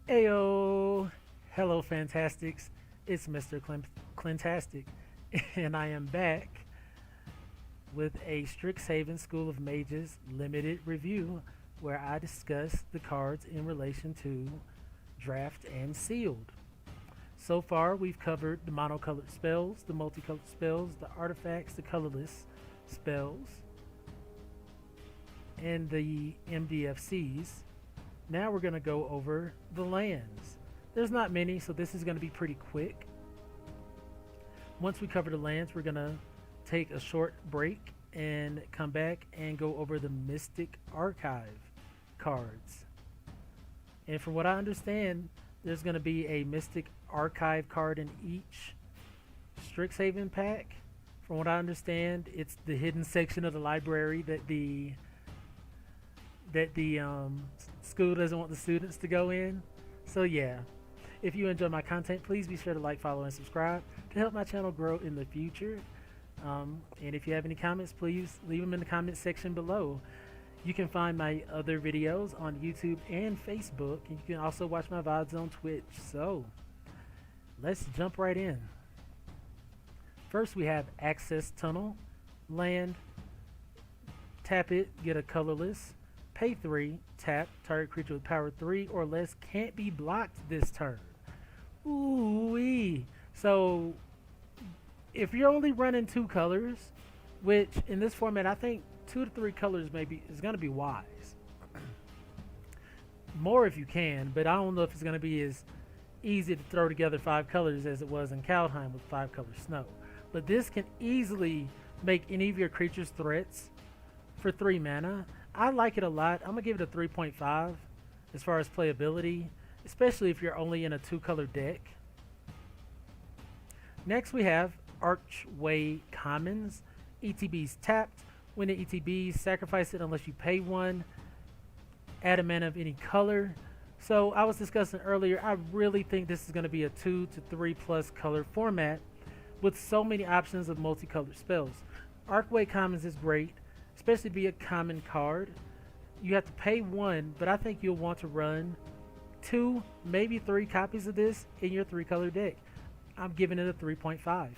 Ayo, hello, Fantastics. It's Mr. Clintastik, and I am back with a Strixhaven School of Mages limited review where I discuss the cards in relation to draft and sealed. So far, we've covered the monocolored spells, the multicolored spells, the artifacts, the colorless spells, and the MDFCs. Now we're going to go over the lands. There's not many, so this is going to be pretty quick. Once we cover the lands, we're going to take a short break and come back and go over the Mystic Archive cards. And from what I understand, there's going to be a Mystic Archive card in each Strixhaven pack. From what I understand, it's the hidden section of the library that the school doesn't want the students to go in. So yeah, if you enjoy my content, please be sure to like, follow, and subscribe to help my channel grow in the future. And if you have any comments, please leave them in the comment section below. You can find my other videos on YouTube and Facebook, and you can also watch my VODs on Twitch. So let's jump right in. First, we have Access Tunnel, land, tap it, get a colorless. Pay 3, tap, target creature with power 3 or less can't be blocked this turn. Ooh-wee. So, if you're only running 2 colors, which in this format I think 2 to 3 colors maybe is going to be wise. More if you can, but I don't know if it's going to be as easy to throw together 5 colors as it was in Kaldheim with 5 color snow. But this can easily make any of your creatures threats for 3 mana. I like it a lot. I'm going to give it a 3.5 as far as playability, especially if you're only in a 2-color deck. Next we have Archway Commons. ETB's tapped. When it ETBs, sacrifice it unless you pay 1. Add a mana of any color. So I was discussing earlier, I really think this is going to be a 2 to 3 plus color format with so many options of multicolored spells. Archway Commons is great, especially be a common card. You have to pay 1, but I think you'll want to run 2, maybe 3 copies of this in your 3-color deck. I'm giving it a 3.5.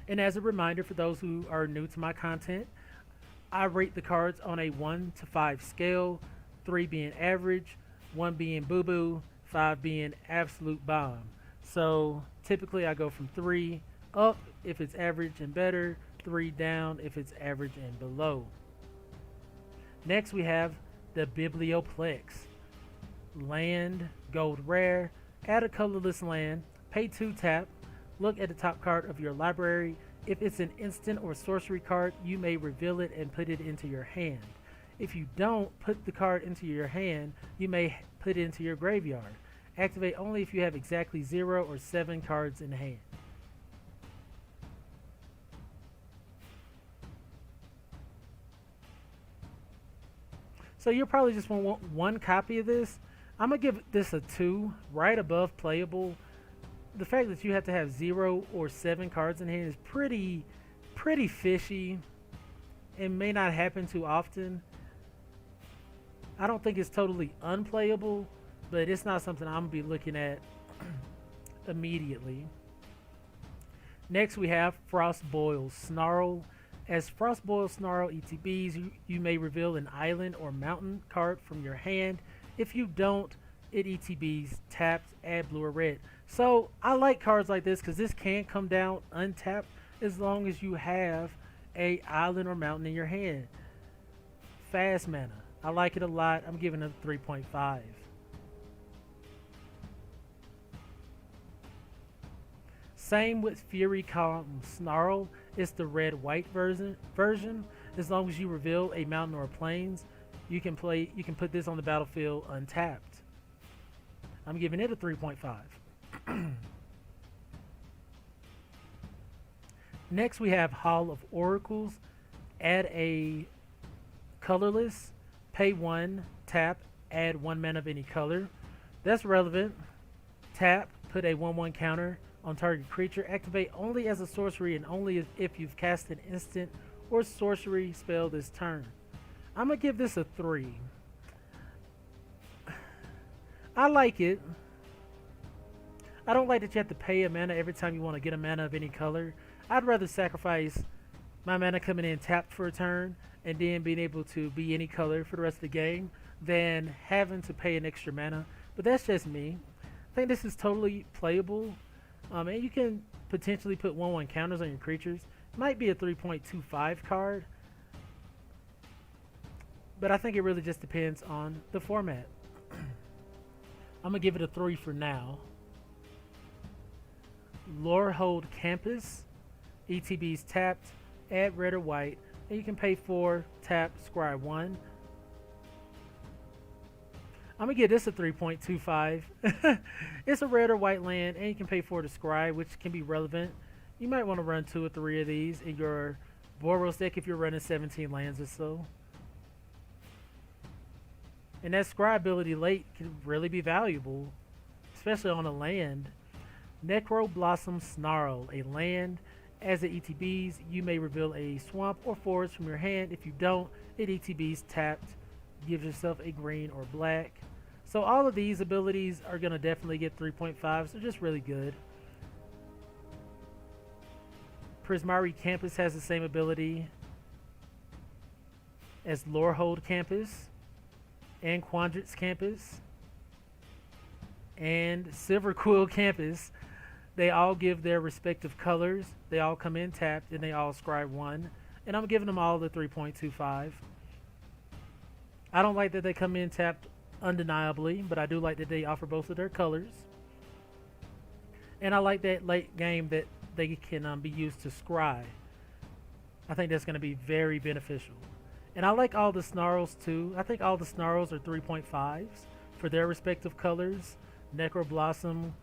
And as a reminder for those who are new to my content, I rate the cards on a 1 to 5 scale, 3 being average, 1 being boo-boo, 5 being absolute bomb. So typically I go from 3 up if it's average and better, 3 down if it's average and below. Next we have the Biblioplex. Land, gold rare, add a colorless land, pay 2 tap, look at the top card of your library. If it's an instant or sorcery card, you may reveal it and put it into your hand. If you don't put the card into your hand, you may put it into your graveyard. Activate only if you have exactly 0 or 7 cards in hand. So you'll probably just want 1 copy of this. I'm going to give this a 2, right above playable. The fact that you have to have 0 or 7 cards in hand is pretty fishy and may not happen too often. I don't think it's totally unplayable, but it's not something I'm going to be looking at immediately. Next we have Frostboil Snarl. As Frostboil Snarl ETBs, you may reveal an island or mountain card from your hand. If you don't, it ETBs, tapped, add blue or red. So I like cards like this because this can come down untapped as long as you have a island or mountain in your hand. Fast mana. I like it a lot. I'm giving it a 3.5. Same with Fury Column Snarl. It's the red-white version. As long as you reveal a mountain or plains, you can put this on the battlefield untapped. I'm giving it a 3.5. Next we have Hall of Oracles. Add a colorless, pay 1, tap, add 1 mana of any color. That's relevant. Tap, put a 1/1 counter on target creature. Activate only as a sorcery and only if you've cast an instant or sorcery spell this turn. I'm going to give this a 3. I like it. I don't like that you have to pay a mana every time you want to get a mana of any color. I'd rather sacrifice my mana coming in tapped for a turn and then being able to be any color for the rest of the game than having to pay an extra mana. But that's just me. I think this is totally playable. And you can potentially put 1/1 counters on your creatures. Might be a 3.25 card, but I think it really just depends on the format. I'm going to give it a 3 for now. Lorehold Campus. ETB's tapped. Add red or white. And you can pay 4, tap, scry 1. I'm going to give this a 3.25. It's a red or white land, and you can pay 4 to scry, which can be relevant. You might want to run 2 or 3 of these in your Boros deck if you're running 17 lands or so. And that scry ability late can really be valuable, especially on a land. Necro Blossom Snarl, a land. As it ETBs, you may reveal a swamp or forest from your hand. If you don't, it ETBs tapped. Gives yourself a green or black. So all of these abilities are going to definitely get 3.5, so just really good. Prismari Campus has the same ability as Lorehold Campus and Quandrix Campus and Silverquill Campus. They all give their respective colors. They all come in tapped and they all scry 1. And I'm giving them all the 3.25. I don't like that they come in tapped undeniably, but I do like that they offer both of their colors. And I like that late game that they can be used to scry. I think that's going to be very beneficial. And I like all the snarls too. I think all the snarls are 3.5s for their respective colors. Necro Blossom,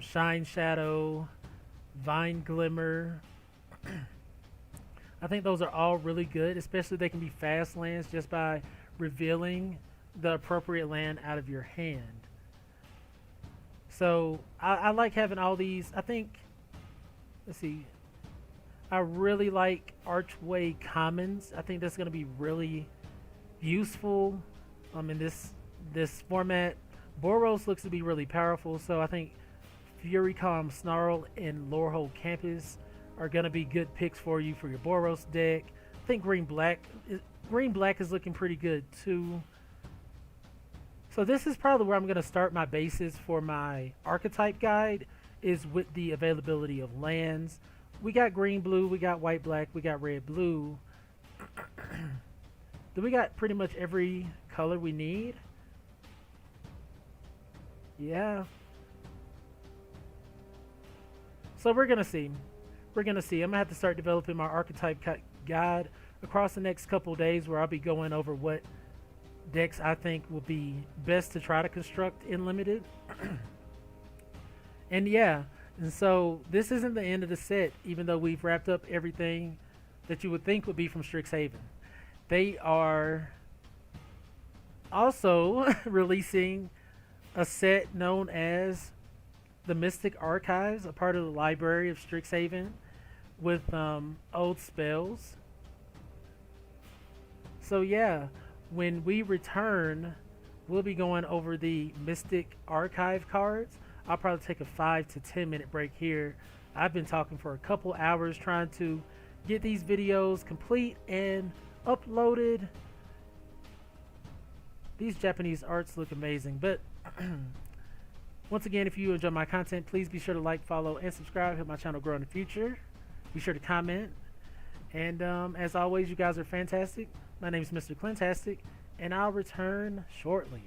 Shine Shadow, Vine Glimmer. I think those are all really good, especially they can be fast lands just by revealing the appropriate land out of your hand. So I like having all these. I think, let's see, I really like Archway Commons. I think that's going to be really useful in this format. Boros looks to be really powerful, so I think Furycom Snarl and Lorehold Campus are going to be good picks for you for your Boros deck. I think Green Black is looking pretty good too. So this is probably where I'm going to start my basis for my archetype guide, is with the availability of lands. We got green blue, we got white black, we got red blue. Then we got pretty much every color we need. Yeah. So we're going to see. I'm going to have to start developing my archetype guide across the next couple days, where I'll be going over what decks I think will be best to try to construct in Limited. And yeah, and so this isn't the end of the set, even though we've wrapped up everything that you would think would be from Strixhaven. They are also releasing a set known as the Mystic Archives, a part of the library of Strixhaven, with old spells. So yeah, when we return, we'll be going over the Mystic Archive cards. I'll probably take a 5 to 10 minute break here. I've been talking for a couple hours trying to get these videos complete and uploaded. These Japanese arts look amazing, but once again, if you enjoy my content, please be sure to like, follow, and subscribe. Help my channel grow in the future. Be sure to comment. And as always, you guys are fantastic. My name is Mr. Clintastik, and I'll return shortly.